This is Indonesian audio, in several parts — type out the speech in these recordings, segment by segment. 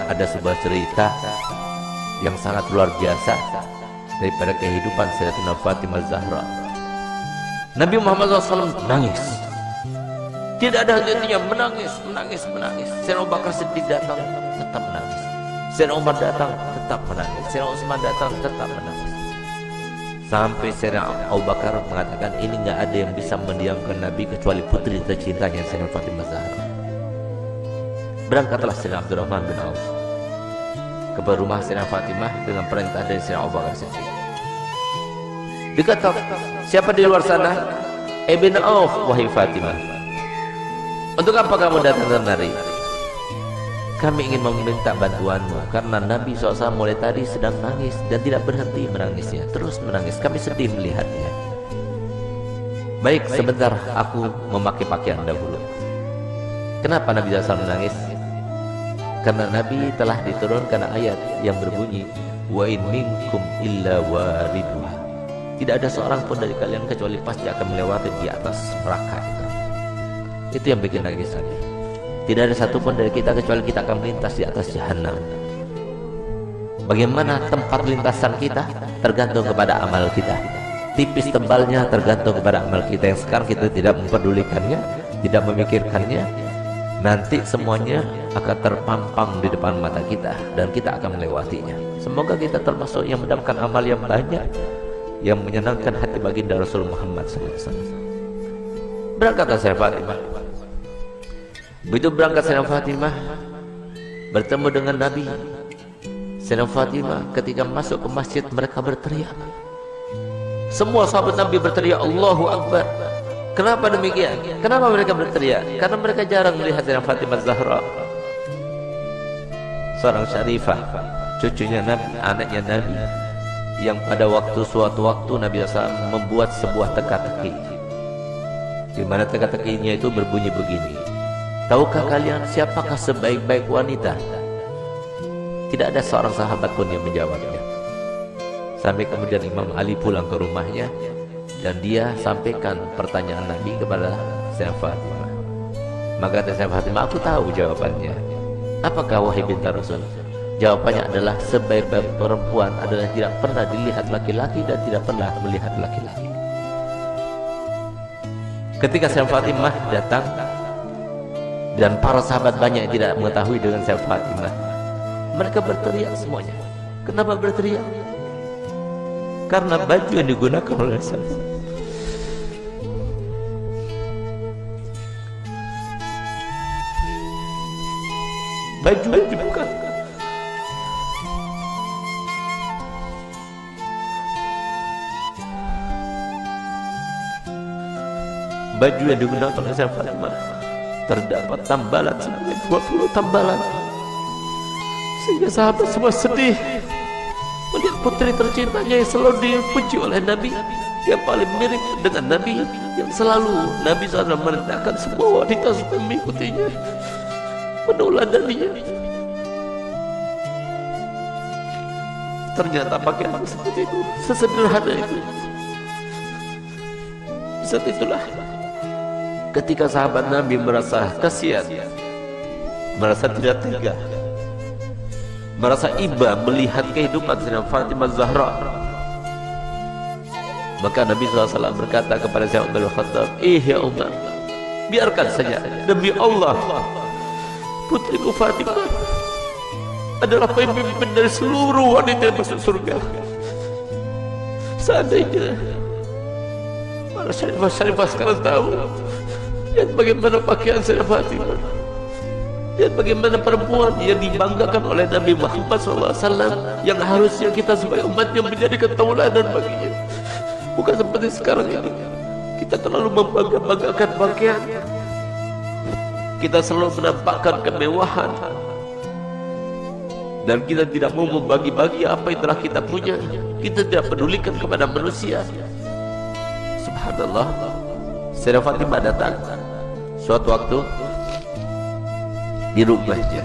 ada sebuah cerita yang sangat luar biasa daripada kehidupan Sayyidatina Fatimah Zahra. Nabi Muhammad SAW menangis, tidak ada henti-hentinya, menangis. Sayyidina Abu Bakar Siddiq datang, tetap menangis. Sayyidina Umar datang, tetap menangis. Sayyidina Utsman datang, tetap menangis. Sampai Sayyidina Abu Bakar mengatakan, ini nggak ada yang bisa mendiamkan Nabi kecuali putri tercintanya Sayyidatina Fatimah Zahra. Berangkatlah Sayyidina Abdurrahman bin Auf ke rumah Sayyidatina Fatimah dengan perintah dari Sayyidina Abu Bakar Siddiq. Diketok, siapa di luar sana? Ibn Auf, wahai Fatimah. Untuk apa kamu datang kemari? Kami ingin meminta bantuanmu karena Nabi SAW mulai tadi sedang nangis dan tidak berhenti menangisnya, terus menangis. Kami sedih melihatnya. Baik, sebentar aku memakai pakaian dahulu. Kenapa Nabi SAW menangis? Karena Nabi telah diturunkan ayat yang berbunyi, wa in minkum illa wariduha. Tidak ada seorang pun dari kalian kecuali pasti akan melewati di atas neraka itu. Itu yang bikin nangis Nabi. Tidak ada satupun dari kita kecuali kita akan melintas di atas jahanam. Bagaimana tempat lintasan kita tergantung kepada amal kita. Tipis tebalnya tergantung kepada amal kita yang sekarang kita tidak memperdulikannya, tidak memikirkannya. Nanti semuanya akan terpampang di depan mata kita dan kita akan melewatinya. Semoga kita termasuk yang mendapatkan amal yang banyak, yang menyenangkan hati baginda Rasul Muhammad SAW. Berangkatlah Sayyidah Fatimah. Begitu berangkat Sayyidah Fatimah bertemu dengan Nabi. Sayyidah Fatimah ketika masuk ke masjid mereka berteriak. Semua sahabat Nabi berteriak Allahu Akbar. Kenapa demikian? Kenapa mereka berteriak? Karena mereka jarang melihat Sayyidah Fatimah Zahra, seorang syarifah, cucunya Nabi, anaknya Nabi, yang pada suatu waktu Nabi SAW membuat sebuah teka-teki, di mana teka-tekinya itu berbunyi begini. Tahukah kalian siapakah sebaik-baik wanita? Tidak ada seorang sahabat pun yang menjawabnya. Sampai kemudian Imam Ali pulang ke rumahnya dan dia sampaikan pertanyaan Nabi kepada Sayyidah Fatimah. Maka Sayyidah Fatimah, aku tahu jawabannya. Apakah wahai binti Rasul? Jawabannya adalah sebaik-baik perempuan adalah tidak pernah dilihat laki-laki dan tidak pernah melihat laki-laki. Ketika Sayyidah Fatimah datang dan para sahabat banyak yang tidak mengetahui dengan Sayyidah Fatimah, mereka berteriak semuanya. Kenapa berteriak? Karena baju yang digunakan oleh Sayyidah, baju yang dibuka, baju yang digunakan oleh Sayyidah Fatimah terdapat tambalan sebanyak 20 tambalan, sehingga sahabat semua sedih melihat putri tercintanya yang selalu dipuji oleh Nabi, yang paling mirip dengan Nabi, yang selalu Nabi SAW merendahkan semua wanita supaya mengikutinya, meneladaninya. Ternyata pakaian seperti itu, sesederhana itu. Saat itulah ketika sahabat Nabi merasa kasihan, merasa tidak tega, merasa iba melihat kehidupan Sayyidah Fatimah Zahra, maka Nabi SAW berkata kepada Sayyidina Umar bin Khattab, ya Umar, biarkan saja, demi Allah putriku Fatimah adalah pemimpin dari seluruh wanita yang masuk surga. Seandainya para syarifah sekarang tahu, lihat bagaimana pakaian Sayyidah Fatimah, lihat bagaimana perempuan yang dibanggakan oleh Nabi Muhammad SAW, yang harusnya kita sebagai umatnya menjadikan tauladan baginya. Bukan seperti sekarang ini, kita terlalu membangga-banggakan pakaian, kita selalu menampakkan kemewahan, dan kita tidak mau membagi-bagi apa yang telah kita punya. Kita tidak pedulikan kepada manusia. Subhanallah, Sayyidah Fatimah datang suatu waktu di rumahnya.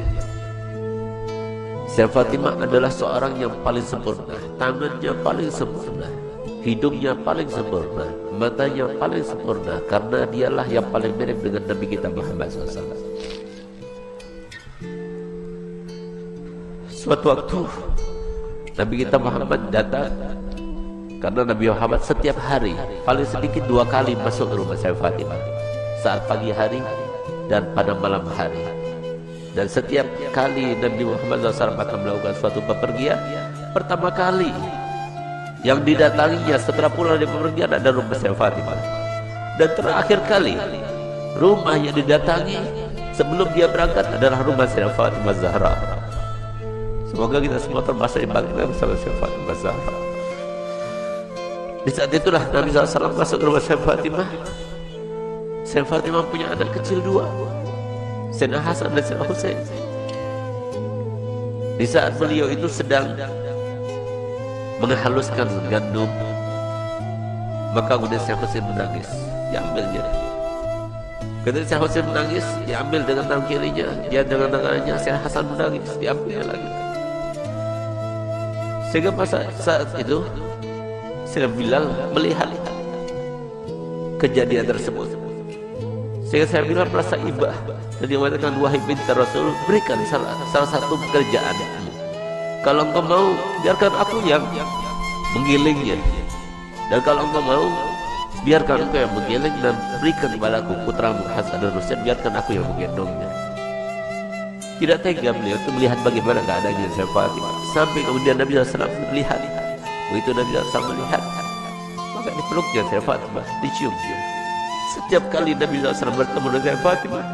Sayyidah Fatimah adalah seorang yang paling sempurna, tangannya paling sempurna, hidungnya paling sempurna, matanya paling sempurna, karena dialah yang paling mirip dengan Nabi kita Muhammad SAW. Suatu waktu Nabi kita Muhammad datang, karena Nabi Muhammad setiap hari paling sedikit 2 kali masuk ke rumah Sayyidah Fatimah, saat pagi hari dan pada malam hari. Dan setiap kali Nabi Muhammad SAW akan melakukan suatu bepergian, pertama kali yang didatanginya setelah pulang dari bepergian ada rumah Sayyidah Fatimah. Dan terakhir kali rumah yang didatangi sebelum dia berangkat adalah rumah Sayyidah Fatimah Zahra. Semoga kita semua termasuk yang bangga bersama Sayyidah Fatimah Zahra. Di saat itulah Nabi SAW masuk ke rumah Sayyidah Fatimah. Sayyidah Fatimah punya anak kecil 2, Sayyidina Hasan dan Sayyidina Husain. Di saat beliau itu sedang menghaluskan gandum, maka kemudian Sayyidina Husain menangis, diambilnya. Ketika Sayyidina Husain menangis, diambil dengan tangan kirinya, dia dengan tangannya. Sayyidina Hasan menangis, diambil lagi. Sehingga saat itu Sayyidina Bilal melihat kejadian tersebut, sehingga Sayyidina Bilal merasa iba dan dia mengatakan, wahai binti Rasul, berikan salah satu pekerjaan. Kalau engkau mau, biarkan aku yang menggilingnya, dan kalau engkau mau, biarkan engkau yang menggiling dan berikan kepadaku putramu Hasan dan Husain, biarkan aku yang menggendongnya. Tidak tega beliau itu melihat bagaimana keadaannya Sayyidah Fatimah, sampai kemudian Nabi SAW melihat. Begitu Nabi SAW melihat, maka dipeluknya Sayyidah Fatimah, dicium-cium. Setiap kali Nabi SAW bertemu dengan Sayyidah Fatimah,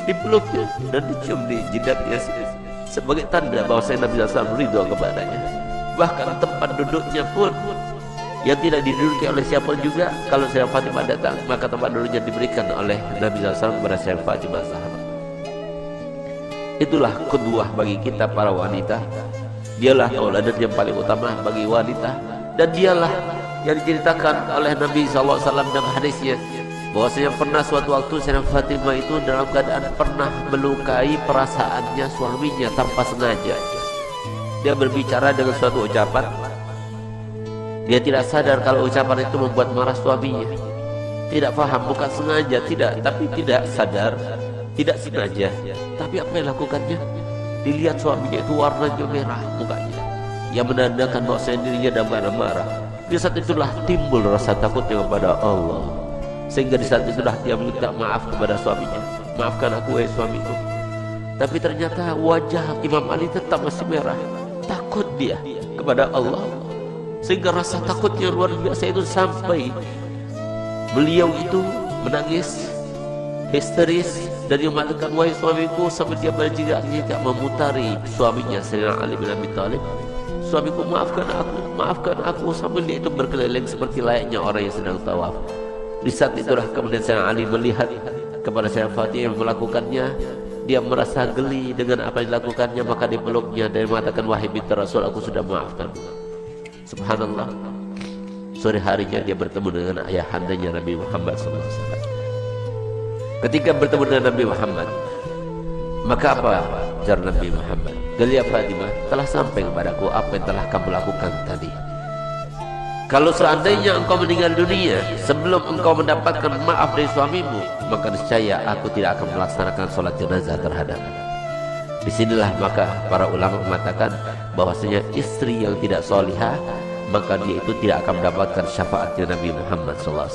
dipeluknya dan dicium di jidatnya sebagai tanda bahwa Nabi SAW ridho kepadanya. Bahkan tempat duduknya pun yang tidak diduduki oleh siapa juga, kalau Sayyidah Fatimah datang, maka tempat duduknya diberikan oleh Nabi SAW kepada Sayyidah Fatimah Zahra. Itulah kedua bagi kita para wanita. Dialah tauladan yang paling utama bagi wanita, dan dialah yang diceritakan oleh Nabi SAW dalam hadisnya, bahwasanya pernah suatu waktu Sayyidah Fatimah itu dalam keadaan pernah melukai perasaannya suaminya tanpa sengaja. Dia berbicara dengan suatu ucapan, dia tidak sadar kalau ucapan itu membuat marah suaminya. Tidak paham, bukan sengaja, tidak, tapi tidak sadar, tidak sengaja. Tapi apa yang lakukannya? Dilihat suaminya itu warnanya merah mukanya, yang menandakan bahwa dirinya dalam keadaan marah. Di saat itulah timbul rasa takutnya kepada Allah, sehingga di saat itulah dia minta maaf kepada suaminya. Maafkan aku, wahai suamiku. Tapi ternyata wajah Imam Ali tetap masih merah. Takut dia kepada Allah, sehingga rasa takutnya luar biasa itu sampai beliau itu menangis histeris dan dia mengatakan, wahai suamiku, sampai dia berjigak-jigak memutari suaminya Sayyidina Ali bin Abi Thalib. Suamiku, maafkan aku, sambil dia itu berkeliling seperti layaknya orang yang sedang tawaf. Di saat itulah kemudian Sayyidina Ali melihat kepada Sayyidah Fatimah yang melakukannya. Dia merasa geli dengan apa yang dilakukannya, maka dipeluknya dan mengatakan, wahai binti Rasul, aku sudah maafkan. Subhanallah, sore harinya dia bertemu dengan ayahandanya Nabi Muhammad SAW. Ketika bertemu dengan Nabi Muhammad, maka apa jar Nabi Muhammad? Galia Fatimah, telah sampai kepadaku apa yang telah kamu lakukan tadi. Kalau seandainya engkau meninggal dunia sebelum engkau mendapatkan maaf dari suamimu, maka niscaya aku tidak akan melaksanakan sholat jenazah terhadapmu. Disinilah maka para ulama mengatakan bahwasanya istri yang tidak solihah, maka dia itu tidak akan mendapatkan syafaatnya Nabi Muhammad SAW.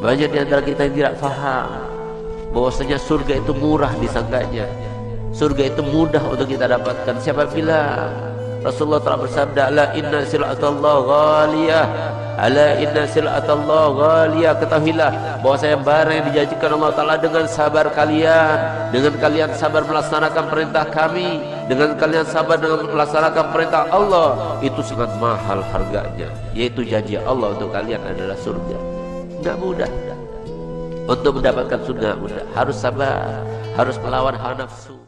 Banyak di antara kita yang tidak faham bahwasanya surga itu murah disangganya, surga itu mudah untuk kita dapatkan. Siapa bilang? Rasulullah telah bersabda, ala inna sil'atallah ghaliyah, ala inna sil'atallah ghaliyah. Ketahuilah bahwasanya barang yang dijanjikan Allah Ta'ala dengan sabar kalian, dengan kalian sabar melaksanakan perintah kami, dengan kalian sabar dengan melaksanakan perintah Allah, itu sangat mahal harganya, yaitu janji Allah untuk kalian adalah surga. Enggak mudah untuk mendapatkan surga, mudah. Harus sabar, harus melawan hawa nafsu.